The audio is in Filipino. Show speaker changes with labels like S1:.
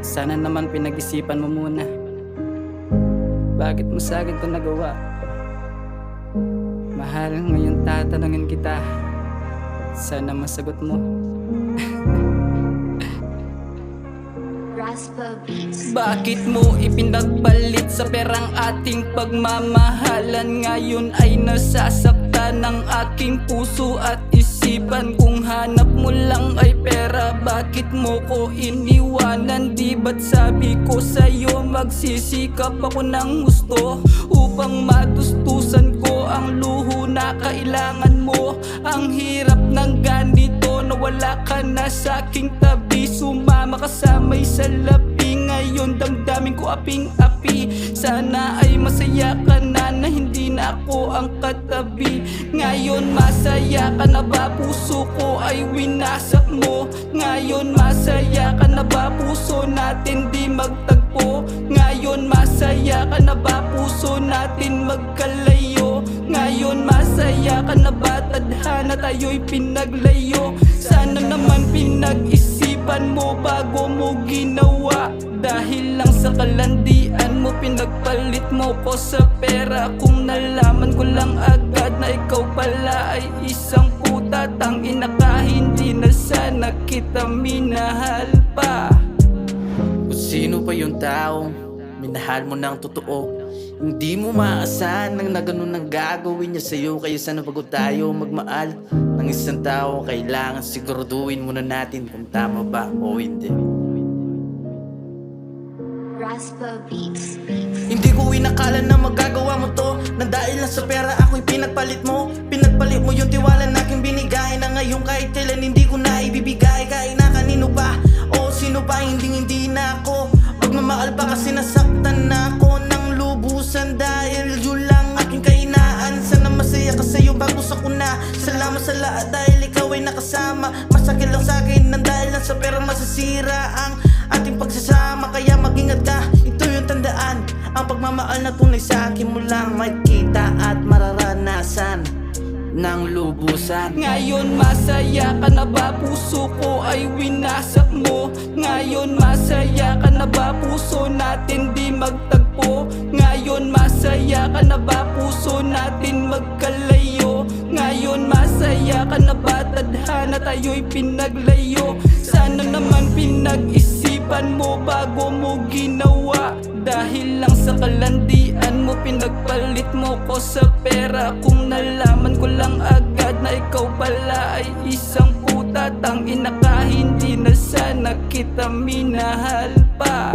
S1: Sana naman pinag-isipan mo muna. Bakit mo sa akin to nagawa? Mahal, ngayon tatanungin kita. Sana masagot mo. Bakit mo ipinagpalit sa perang ating pagmamahalan? Ngayon ay nasasaktan ng aking puso at isipan. Kung hanap mo lang ay pera, bakit mo ko iniwanan? Di ba't sabi ko sa'yo magsisikap ako ng gusto upang matustusan ko ang luho na kailangan mo? Ang hirap ng ganito na wala ka na sa'king tabi. Sumama ka sa may salapi, ngayon damdamin ko aping-api. Sana ay masaya ka na hindi na ako ang katabi. Ngayon masaya ka na ba? Puso ko ay winasak mo. Ngayon masaya ka na ba? Puso natin di magtagpo. Ngayon masaya ka na ba? Puso natin magkalayo. Ngayon masaya ka na ba? Tadhana tayo'y pinaglayo. Sana naman pinag-isipan mo bago mo ginawa. Dahil lang sa kalandian mo, pinagpalit mo ko sa pera. Kung nalaman ko lang agad na ikaw pala ay isang puta, tangina ka, hindi na sana kita minahal pa.
S2: Kung sino pa yung taong minahal mo ng totoo, hindi mo maasahan na ganun ang gagawin niya sa'yo. Kaya sana bago tayo magmahal ng isang tao, kailangan siguraduhin muna natin kung tama ba o hindi. Hindi ko inakala na magagawa mo to, na dahil lang sa pera ako'y pinagpalit mo. Pinagpalit mo yung tiwala na aking binigay, na ngayon kahit kailan hindi ko na ibibigay. Kahit na kanino pa o sino pa, hindi na ako magmamahal pa, kasi nasaktan na ako ng lubusan. Dahil yun lang aking kahinaan. Sana masaya ka sa'yo bago sa kuna. Salamat sa lahat dahil ikaw ay nakasama. Masakit lang sa'kin na dahil lang sa pera masasira ang ating pagsasama. Kaya mag-ingat ka, ito yung tandaan. Ang pagmamahal na tunay sa akin mo lang makikita at mararanasan ng lubusan.
S1: Ngayon masaya ka na ba? Puso ko ay winasak mo. Ngayon masaya ka na ba? Puso natin di magtagpo. Ngayon masaya ka na ba? Puso natin magkalayo. Ngayon masaya ka na ba? Tadhana tayo'y pinaglayo. Sana naman pinag-isipan mo bago mo ginawa. Dahil lang sa kalandian mo, pinagpalit mo ko sa pera. Kung nalaman ko lang agad na ikaw pala ay isang puta, tangina ka, hindi na sana kita minahal pa.